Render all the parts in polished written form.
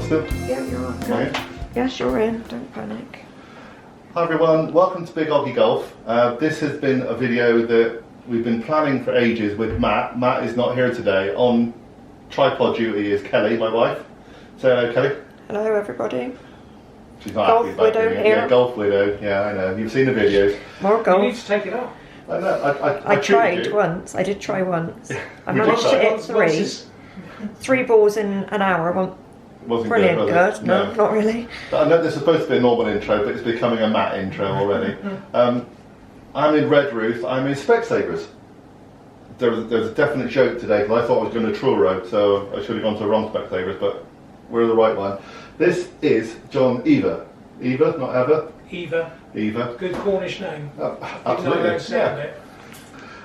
still? Yeah, you're on. Am I in? Yes, you're in. Don't panic. Hi everyone, welcome to Bg Oggie Golf. This has been a video that we've been planning for ages with Matt. Matt is not here today. On tripod duty is Kelly, my wife. Say hello, Kelly. Hello, everybody. She's not Golf happy about widow doing it. here. Yeah, golf widow. Yeah, I know. You've seen the videos. More You golf. need to take it up. I know. I treated tried you. once. I did try once. I You managed did to try. hit three balls in an hour. Wasn't Brilliant, was good. it? No, not really. I know this is supposed to be a normal intro, but it's becoming a Matt intro already. I'm in Redruth. I'm in Specsavers. There's a definite joke today because I thought I was going to Truro, so I should have gone to the wrong Specsavers, but we're the right one. This is Jon Eva. Eva, not Eva. Eva. Eva. Good Cornish name. Absolutely. Yeah.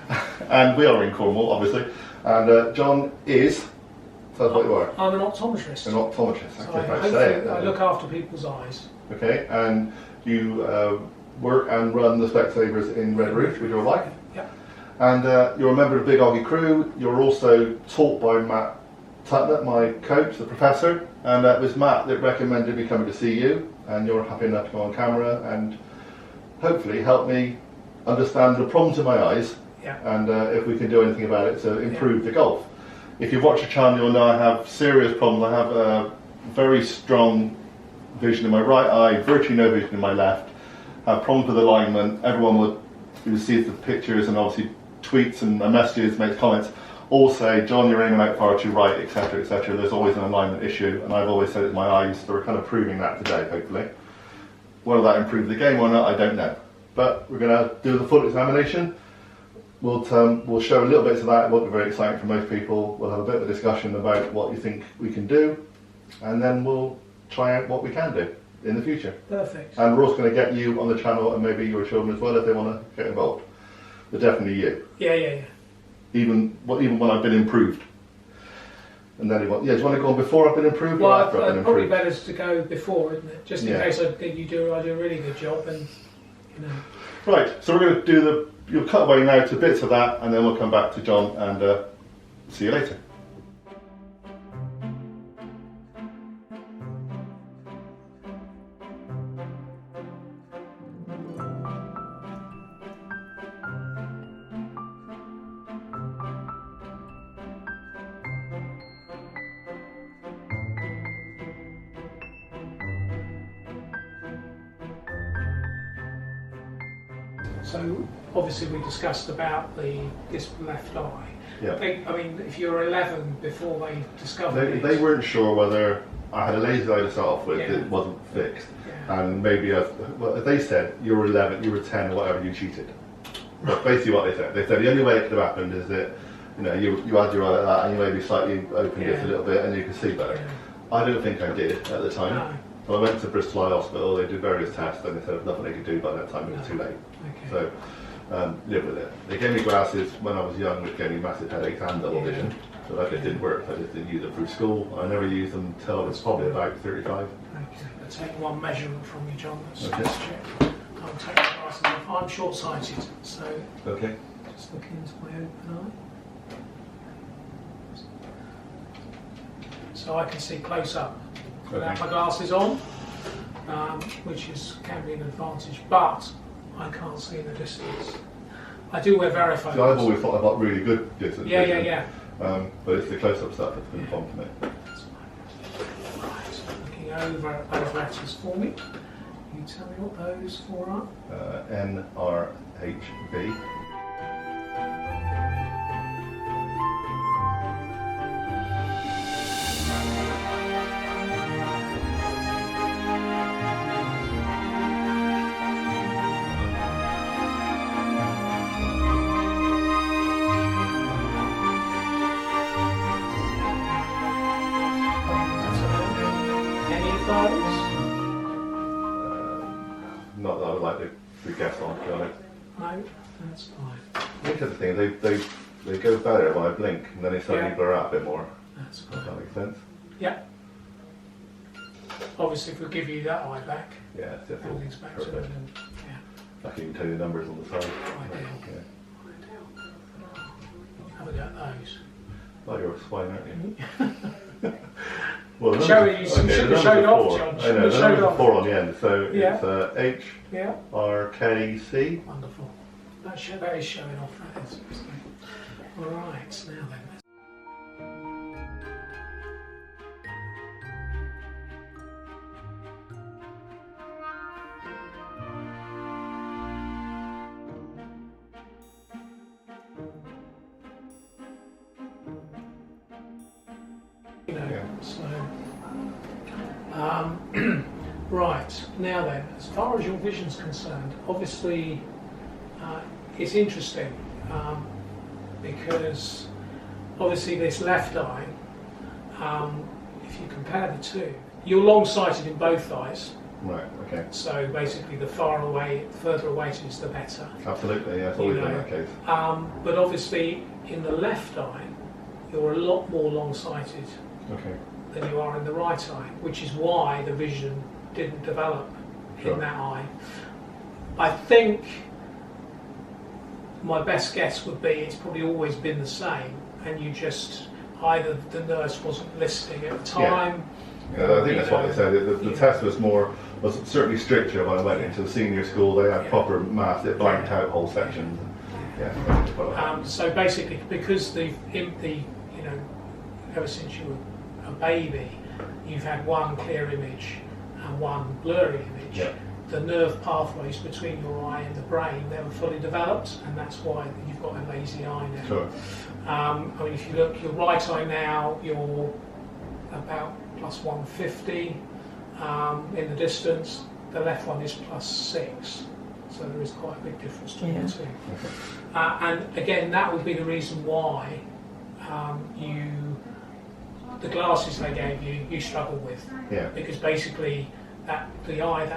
Yeah. And we are in Cornwall, obviously. And Jon is. Tell us what you are. I'm an optometrist. An optometrist. So I I look after people's eyes. Okay, and you work and run the Specsavers in Redruth with your wife. Yeah. And you're a member of the Bg Oggie Crew. You're also taught by Matt Tucknott, my coach, the professor. And it was Matt that recommended me coming to see you. And you're happy enough to go on camera and hopefully help me understand the problems in my eyes. Yeah. And if we can do anything about it to improve the golf. If you've watched the channel, you'll know I have serious problems. I have a very strong vision in my right eye, virtually no vision in my left. I have problems with alignment. Everyone who sees the pictures and obviously tweets and messages, makes comments, all say, Jon, you're aiming out far too right, etc., etc. There's always an alignment issue, and I've always said it's my eyes, so we're kind of proving that today, hopefully. Whether that improves the game or not, I don't know. But we're going to do the full examination. We'll show a little bit of that. It won't be very exciting for most people. We'll have a bit of a discussion about what you think we can do, and then we'll try out what we can do in the future. Perfect. And we're also going to get you on the channel, and maybe your children as well if they want to get involved. But definitely you. Yeah. Even when I've been improved. And then do you want to go on before I've been improved or after I've been probably improved? better to go before, isn't it? Just in case I do a really good job, and you know. Right. So we're going to do you'll cut away now to bits of that, and then we'll come back to Jon and see you later. So obviously we discussed about this left eye. Yeah. I mean, if you're 11 before they discovered They weren't sure whether I had a lazy eye to start off with that Yeah. wasn't fixed, Yeah. and maybe they said you were 11, you were 10, or whatever, you cheated. That's basically what they said. They said the only way it could have happened is that you had your eye like that, and you maybe slightly opened it a little bit, and you could see better. Yeah. I don't think I did at the time. No. So I went to Bristol Eye Hospital. They did various tests, and they said there was nothing they could do by that time. It was too late. Okay. So live with it. They gave me glasses when I was young, which gave me massive headaches and double vision. So that just didn't work. I just didn't use them through school. I never used them until I was probably about 35. Okay, let's take one measurement from you, Jon. Let's Okay. just check. I'll take my glasses off. I'm short-sighted, so Okay. just looking into my open eye. So I can see close up without my glasses on, which can be an advantage, but I can't see in the distance. I do wear verifocals. So I've always thought I've got really good distance vision. Yeah. But it's the close-up stuff that's been a problem for me. That's fine. Right, looking over at those letters for me. You tell me what those four are. NRHB. Any of those? Not that I would like to guess on, to be honest. No, that's fine. The interesting thing, they go better when I blink, and then they suddenly blur out a bit more. That's If fine. that makes sense. Yeah. Obviously, if we give you that eye back, Yeah, it's just all everything's back to it. perfect. And, I can even tell you the numbers on the side. Ideal. Yeah. Have a go at those. Like you're a swine, aren't you? Well, Show it, you should have showed off, John. I know, the numbers are 4 on the end, so Yeah. it's H, Yeah. R, K, C. Wonderful. That is showing off, that is. Alright, now then. You know, Yeah. so right, now then, as far as your vision's concerned, obviously it's interesting because obviously this left eye, if you compare the two, you're long-sighted in both eyes, Right, okay. so basically the further away it is, the better. Absolutely, yeah, it's always been that case. But obviously in the left eye, you're a lot more long-sighted Okay. than you are in the right eye, which is why the vision didn't develop Sure. in that eye. I think my best guess would be it's probably always been the same, and you just either the nurse wasn't listening at the time. Yeah, I think that's what they said. The test was certainly stricter when I went into the senior school. They had proper maths, they blanked out whole sections. Yeah. So basically, because ever since you were a baby, you've had one clear image and one blurry image. Yeah. The nerve pathways between your eye and the brain, they were fully developed, and that's why you've got a lazy eye now. Sure. I mean, if you look, your right eye now, you're about plus 150 in the distance. The left one is plus 6. So there is quite a big difference between the two. And again, that would be the reason why the glasses they gave you struggle with. Yeah. Because basically, that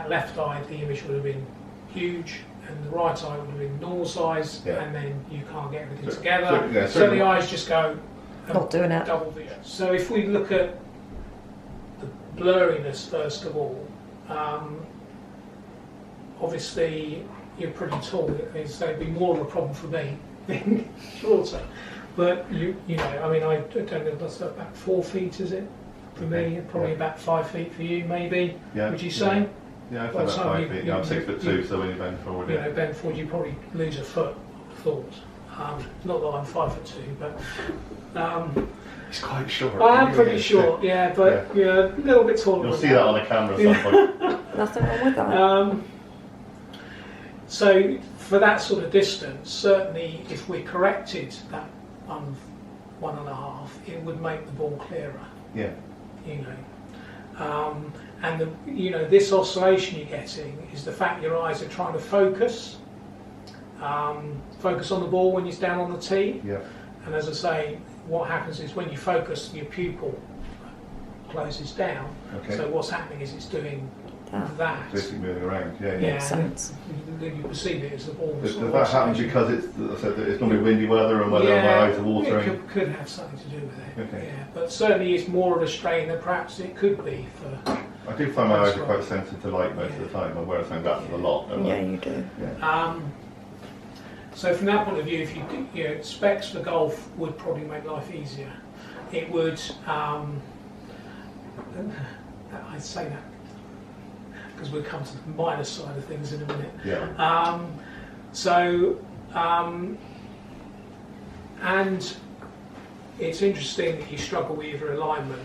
left eye, the image would have been huge, and the right eye would have been normal size, and then you can't get everything together. So the eyes just go Not doing it. double vision. So if we look at the blurriness first of all, obviously you're pretty tall, so it'd be more of a problem for me being shorter. But you know, I mean, I don't know, that's about 4 feet, is it? For me, probably about 5 feet for you, maybe. Yeah. Would you say? Yeah, I thought about 5 feet. Yeah, I'm 6'2", so when you bend forward, You know, bend forward, you probably lose a foot. I thought. Not that I'm 5'2", but it's quite short. I am pretty short. Yeah, but a little bit taller. You'll than see that on a camera at some point. Nothing wrong with that. So for that sort of distance, certainly if we corrected that 1.5, it would make the ball clearer. Yeah. You know, and this oscillation you're getting is the fact your eyes are trying to focus on the ball when it's down on the tee. Yeah. And as I say, what happens is when you focus, your pupil closes down. Okay. So what's happening is it's doing that. Basically moving around. Yeah. Yeah. Makes sense. Then you perceive it as the ball. Does that happen because it's normally windy weather and whether my eyes are watering? It could have something to do with it. Okay. Yeah, but certainly it's more of a strain than perhaps it could be for. I do find my eyes are quite sensitive to light most of the time. I wear sunglasses a lot. Don't Yeah, I? you do. Yeah. So from that point of view, if you specs for golf would probably make life easier. It would. I'd say that because we'll come to the minus side of things in a minute. Yeah. And it's interesting that you struggle with your alignment.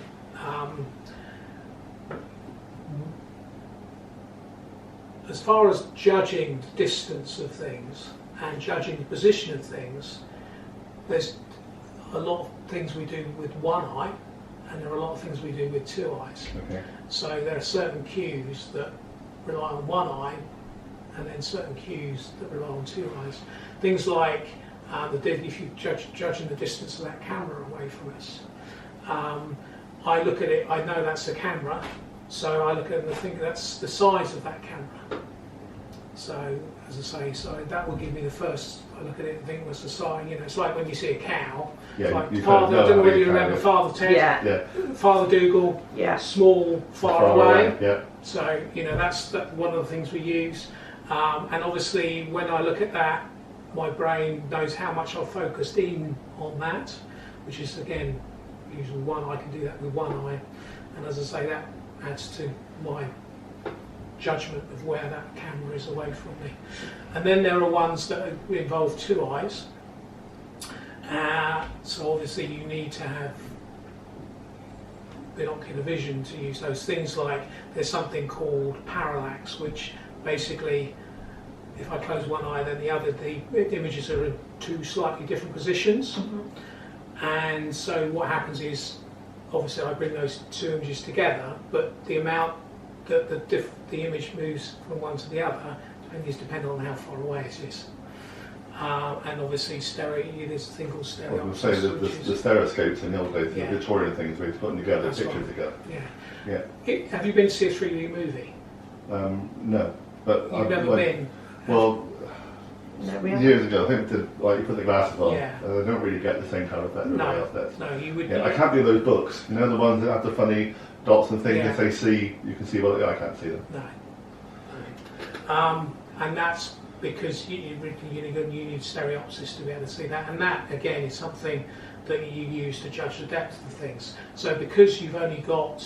As far as judging the distance of things and judging the position of things, there's a lot of things we do with one eye, and there are a lot of things we do with two eyes. Okay. So there are certain cues that rely on one eye, and then certain cues that rely on two eyes. Things like if you're judging the distance of that camera away from us, I look at it, I know that's a camera, so I look at it and think that's the size of that camera. So, as I say, that will give me the first, I look at it and think that's the size, it's like when you see a cow. Yeah, like you Father, I don't know whether you remember yeah. Father Ted, Yeah. Father Dougal, Yeah. small, far away. Yeah. So, that's one of the things we use. And obviously, when I look at that, my brain knows how much I've focused in on that, which is, again, usually one, I can do that with one eye. and as I say, that adds to my judgment of where that camera is away from me. And then there are ones that involve two eyes, so obviously you need to have binocular vision to use those things. Like there's something called parallax, which basically if I close one eye then the other, the images are in two slightly different positions. And so what happens is obviously I bring those two images together, but the amount that the image moves from one to the other is dependent on how far away it is. And obviously there's a thing called stereo. I was going to say the stereoscopes in the old days, the Victorian things we put together, That's pictures right. together. Yeah. Have you been to see a 3D movie? No, but You've never been? Well, No, we haven't. years ago, I think you put the glasses on. Yeah. They don't really get the same kind of effect that everybody else does. No, you would. Yeah, I can't do those books. You know, the ones that have the funny dots and things. If they see, you can see. Well, I can't see them. No. And that's because you need stereopsis to be able to see that. And that again is something that you use to judge the depth of things. So because you've only got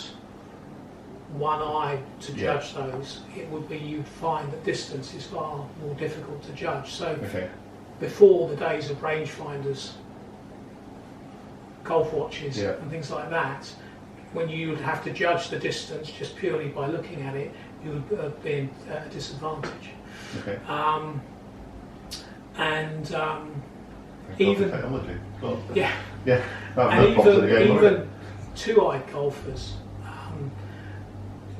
one eye to judge those, it would be you'd find that distance is far more difficult to judge. So before the days of rangefinders, golf watches and things like that, when you would have to judge the distance just purely by looking at it, you would be at a disadvantage. Even technology. Cool. and even two-eyed golfers,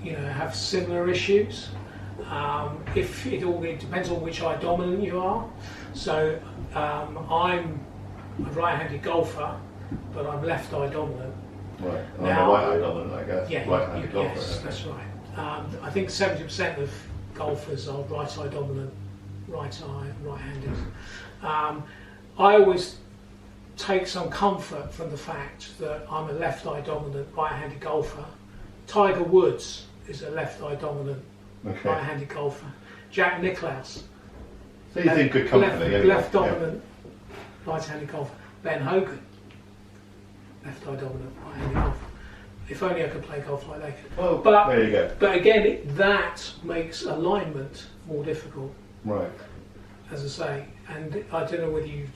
have similar issues. If it depends on which eye dominant you are. So I'm a right-handed golfer, but I'm left eye dominant. Right. Now, right eye dominant, I guess. Yeah. Right-handed golfer. Yes, that's right. I think 70% of golfers are right eye dominant, right-handed. I always take some comfort from the fact that I'm a left eye dominant, right-handed golfer. Tiger Woods is a left eye dominant, right-handed golfer. Jack Nicklaus. So you think good company? Left dominant, right-handed golfer. Ben Hogan, left eye dominant, right-handed golfer. If only I could play golf like they could. Well, but there you go. But again, that makes alignment more difficult. Right. As I say, and I don't know whether you,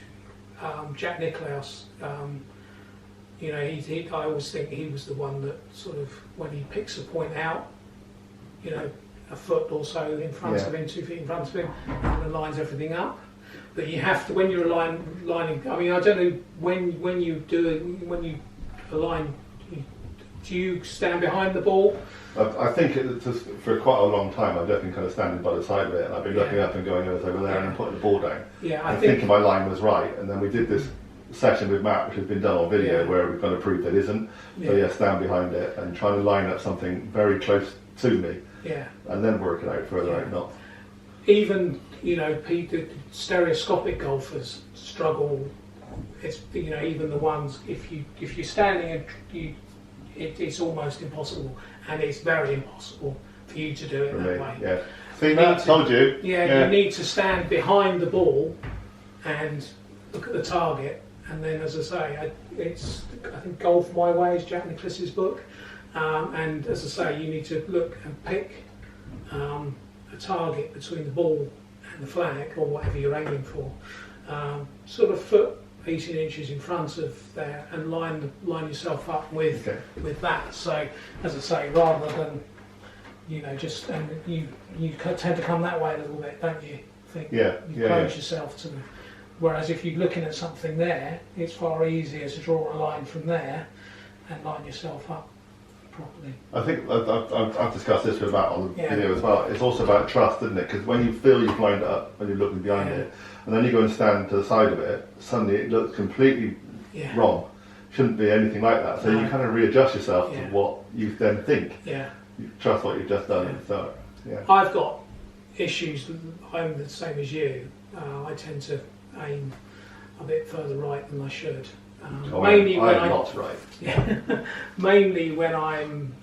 Jack Nicklaus, I always think he was the one that sort of, when he picks a point out, a foot or so in front of him, 2 feet in front of him, and lines everything up. But you have to, when you're lining, I mean, I don't know when you align, do you stand behind the ball? I think for quite a long time I've definitely kind of standing by the side of it, and I've been looking up and going over there and putting the ball down. Yeah, I think my line was right, and then we did this session with Matt, which has been done on video, where we've got to prove that it isn't. So stand behind it and try to line up something very close to me. And then work it out further out. Not even the stereoscopic golfers struggle. It's even the ones if you're standing and it's almost impossible, and it's very impossible for you to do it that way. Yeah. See, Matt, told you. You need to stand behind the ball and look at the target, and then, as I say, I think Golf My Way is Jack Nicklaus's book, and as I say, you need to look and pick a target between the ball and the flag, or whatever you're aiming for, sort of foot 18 inches in front of there, and line yourself up with that. So, as I say, rather than just, and you tend to come that way a little bit, don't you? You close yourself to them. Whereas if you're looking at something there, it's far easier to draw a line from there and line yourself up properly. I think I've discussed this with Matt on the video as well. It's also about trust, isn't it? Because when you feel you've lined it up, when you're looking behind it, and then you go and stand to the side of it, suddenly it looks completely wrong. Shouldn't be anything like that. So you kind of readjust yourself to what you then think. You trust what you've just done. So I've got issues. I'm the same as you. I tend to aim a bit further right than I should. Mainly when I'm not right. Mainly when I'm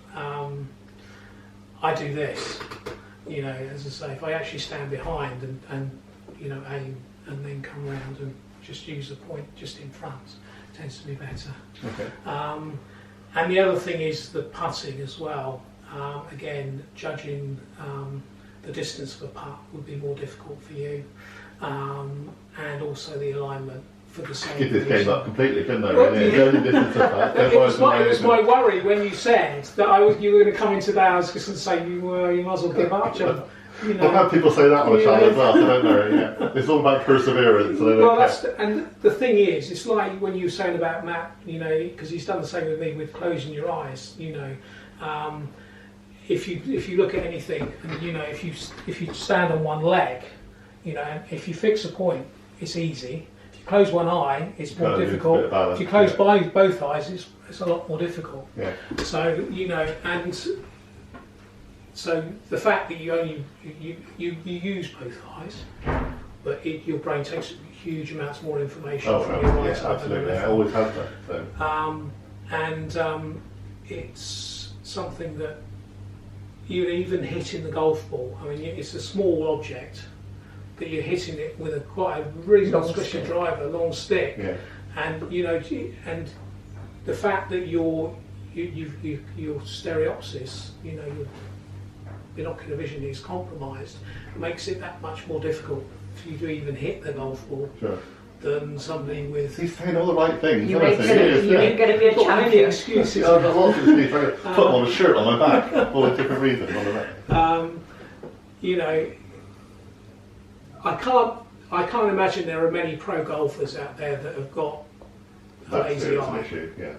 I do this. As I say, if I actually stand behind and aim and then come round and just use the point just in front, it tends to be better. And the other thing is the putting as well. Again, judging the distance of a putt would be more difficult for you, and also the alignment for the same. Give this game up completely, couldn't I? Well, Really? The only difference of that. It was my worry when you said that you were going to come into that. I was just going to say you might as well give up, Jon. You know. I've had people say that on a channel as well, so don't worry. Yeah. It's all about perseverance. So Well, and the thing is, it's like when you were saying about Matt, you know, because he's done the same with me with closing your eyes. You know, if you look at anything, and you know, if you stand on one leg, you know, and if you fix a point, it's easy. If you close one eye, it's more difficult. If you close both eyes, it's a lot more difficult. Yeah. So you know, and so the fact that you only you use both eyes, but your brain takes huge amounts more information from your right side. Absolutely. It always has that. So. And it's something that you even hitting the golf ball. I mean, it's a small object, but you're hitting it with quite a reasonable squishy driver, long stick, and you know, and the fact that your stereopsis, you know, your binocular vision is compromised, makes it that much more difficult for you to even hit the golf ball than somebody with. He's saying all the right things. You ain't going to be a champion. Excuses. I've got lots of excuses. I could put on a shirt on my back for a different reason. You know, I can't imagine there are many pro golfers out there that have got a lazy eye. Issue, yeah.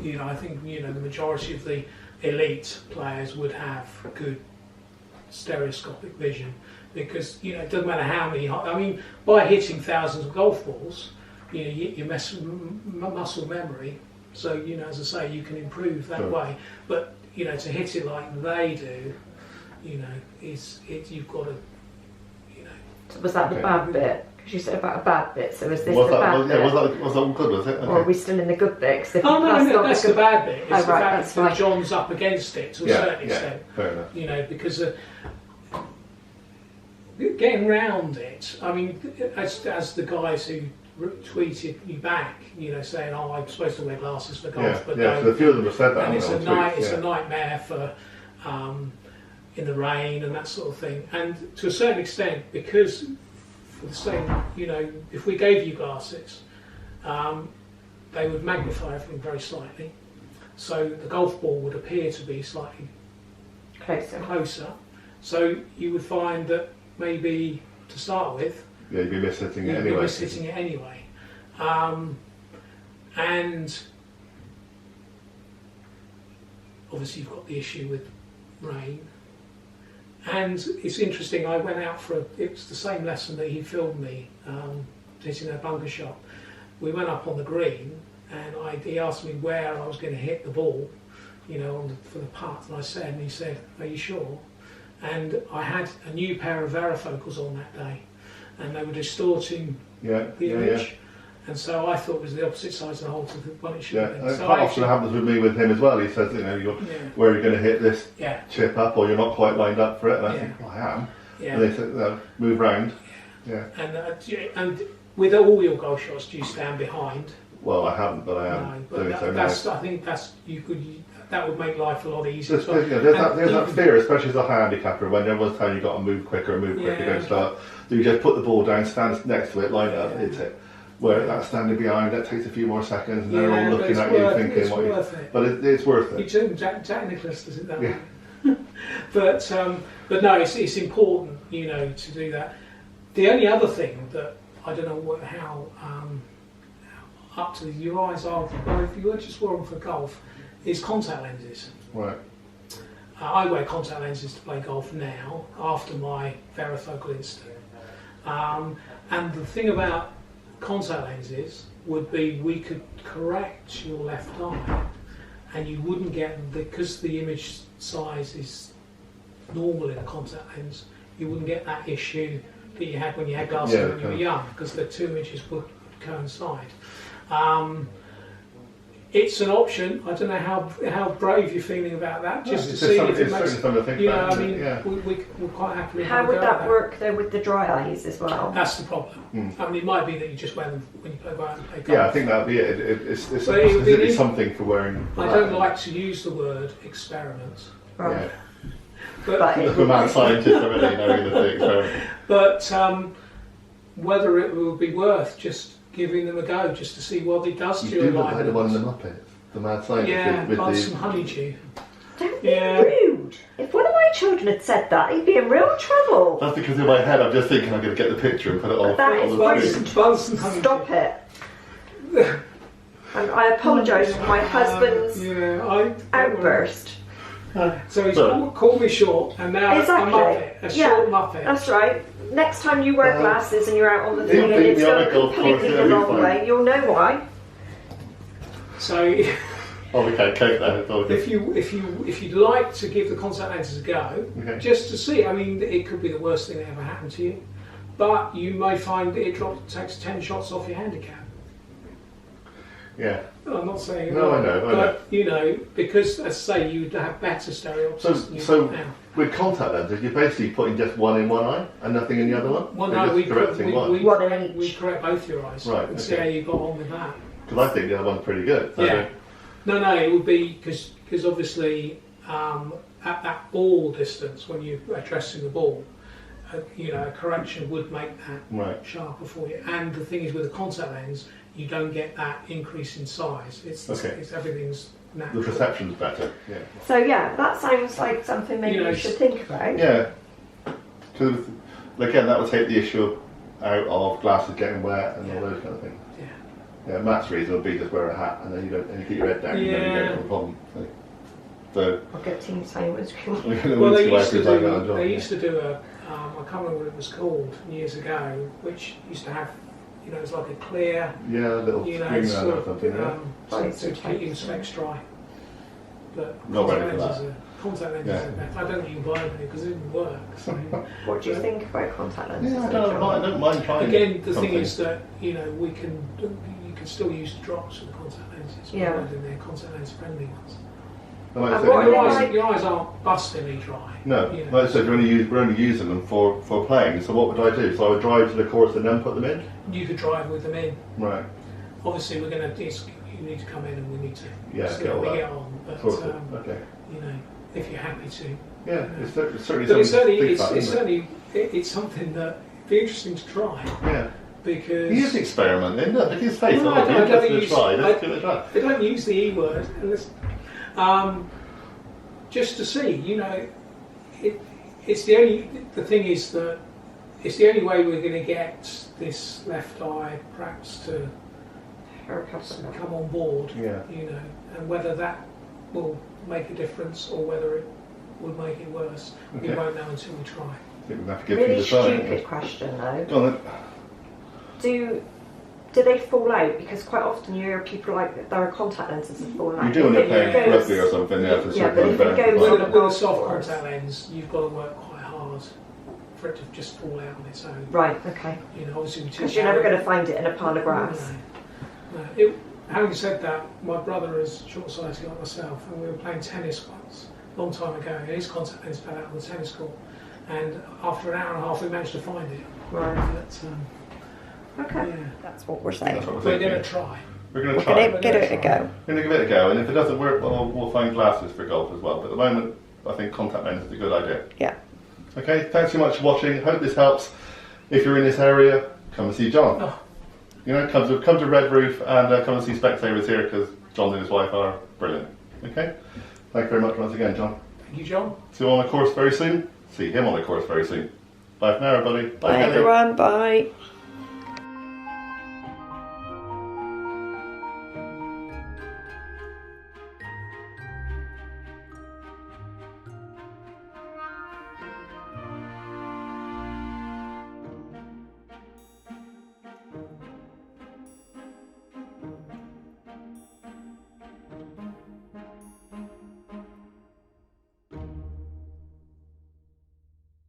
You know, I think, you know, the majority of the elite players would have good stereoscopic vision, because, you know, it doesn't matter how many. I mean, by hitting thousands of golf balls, you know, you mess with muscle memory. So, you know, as I say, you can improve that way. But, you know, to hit it like they do, you know, you've got to, you know. So was that the bad bit? Because you said about a bad bit. So is this Was the that, bad bit? was that all good? Was it? Okay. Or are we still in the good bit? Cause if Oh no, that's the good... bad bit. It's the right, fact that's that fine. Jon's up against it to a certain extent. Fair enough. You know, because getting round it. I mean, as the guys who tweeted you back, you know, saying, "Oh, I'm supposed to wear glasses for golf," but so a few of them have said that. and it's tweets, a nightmare for in the rain and that sort of thing. And to a certain extent, because for the same, you know, if we gave you glasses, they would magnify everything very slightly. So the golf ball would appear to be slightly closer. So you would find that maybe to start with, you'd be mishitting it anyway. You'd be mishitting it anyway. And obviously you've got the issue with rain. And it's interesting, I went out it was the same lesson that he filmed me, hitting a bunker shot. We went up on the green, and he asked me where I was going to hit the ball, you know, for the putt, and he said, "Are you sure?" And I had a new pair of varifocals on that day, and they were distorting the image. And so I thought it was the opposite sides of the hole to the one it should have been. So quite often it happens with me with him as well. He says, you know, where are you going to hit this chip up, or you're not quite lined up for it. And I think, well, I am. And they say, move round. And with all your golf shots, do you stand behind? Well, I haven't, but I am doing so now. I think that would make life a lot easier. There's that fear, especially as a handicapper, when everyone's telling you got to move quicker, don't start. So you just put the ball down, stand next to it, line it up, hit it. Where that's standing behind, that takes a few more seconds, and they're all looking at you thinking, but it's worth it. You too, Jack Nicklaus does it that way. But no, it's important, you know, to do that. The only other thing that I don't know how up to your eyes are, if you were just wearing them for golf, is contact lenses. Right. I wear contact lenses to play golf now, after my varifocal incident. And the thing about contact lenses would be we could correct your left eye, and you wouldn't get, because the image size is normal in a contact lens, you wouldn't get that issue that you had when you had glasses when you were young, because the two images would coincide. it's an option. I don't know how brave you're feeling about that. Just to see if it makes. You know, I mean, we're quite happy. How would that work though with the dry eyes as well? That's the problem. I mean, it might be that you just wear them when you go out and play golf. Yeah, I think that'd be it. It's specifically something for wearing. I don't like to use the word experiment. Right. Yeah. But the mad scientist already knowing the experiment. But whether it would be worth just giving them a go, just to see what it does to your You do look like the one alignment. in the Muppets, the mad scientist Yeah, with like the... some honeydew. Don't be rude. If one of my children had said that, he'd be in real trouble. That's because in my head I'm just thinking I'm going to get the picture and put it on That is the screen. Buns and honeydew. Stop it. And I apologise for my husband's outburst. So he's called me short, and now Exactly. a Muppet, short Muppet. That's right. Next time you wear glasses and you're out on the thing and beat it's me on going a golf course, completely the it'll be wrong fine. way, you'll know why. So Oh, we can't cope that. if you'd like to give the contact lenses a go, just to see, I mean, it could be the worst thing that ever happened to you, but you may find that it takes 10 shots off your handicap. Yeah. Well, I'm not saying No, I know, but you know, because as I say, you'd have better stereoptics than you So do now. with contact lenses, you're basically putting just one in one eye and nothing in the other one? Well, You're no, just correcting one? One in we each. correct both your eyes Right, and see how you got on with that. Because I think the other one's pretty good. So Yeah. No, it would be because obviously at that ball distance when you're addressing the ball, you know, a correction would make that sharper for you. And the thing is, with a contact lens, you don't get that increase in size. It's everything's natural. the perception's better. Yeah. So yeah, that sounds like something maybe you should think about. Yeah. Because again, that would take the issue out of glasses getting wet and all those kind of things. Yeah, Matt's reason would be just wear a hat and then you keep your head down and then you don't have a problem. So I'll get team time with well, they used to do a I can't remember what it was called years ago, which used to have, you know, it's like a clear, little you know, screen sort or of, something. to keep your specs dry. But Not ready for contact lenses are better. I don't think you can buy them because it didn't work. So. What do you think about contact lenses? Yeah, I don't mind trying. Again, the thing is that, you know, you can still use the drops with the contact lenses, provided they're contact lens friendly ones. Your eyes aren't bustingly dry. No, you know, like I said, we're only using them for playing. So what would I do? So I would drive to the course and then put them in. You could drive with them in. Right. Obviously, you need to come in and we need to see get how all we that. get on. But okay. you know, if you're happy to. Yeah, it's certainly but something. It's something that would be interesting to try. Yeah. Because he is experimenting. Look at his face. No, Let's give it a try. They don't use the E word. Just to see, you know, it's the only. The thing is that it's the only way we're going to get this left eye perhaps to come on board. Yeah. You know, and whether that will make a difference or whether it would make it worse, we won't know until we try. I think we'll have to give Really you the try. stupid question though. Go on then. Do they fall out? Because quite often you hear people like there are contact lenses that fall out. You do when you're playing rugby or something. But if it goes with on a soft contact lens, you've got to work quite hard for it to just fall out on its own. Right. Okay. You know, obviously because you're never going to find it in a pile of grass. No. Having said that, my brother is short-sighted like myself, and we were playing tennis once, a long time ago, and his contact lens fell out on the tennis court, and after an hour and a half we managed to find it. Right. But, okay. Yeah. That's what we're saying. We're going to try. We're going to try. We're going to give it a go. We're going to give it a go, and if it doesn't work, well, we'll find glasses for golf as well. But at the moment, I think contact lens is a good idea. Yeah. Okay, thanks so much for watching. Hope this helps. If you're in this area, come and see John. Oh. You know, come to Redruth and come and see Specsavers here because John and his wife are brilliant. Okay, thank you very much once again, John. Thank you, John. See you on the course very soon. See him on the course very soon. Bye for now, everybody. Bye everyone. Bye.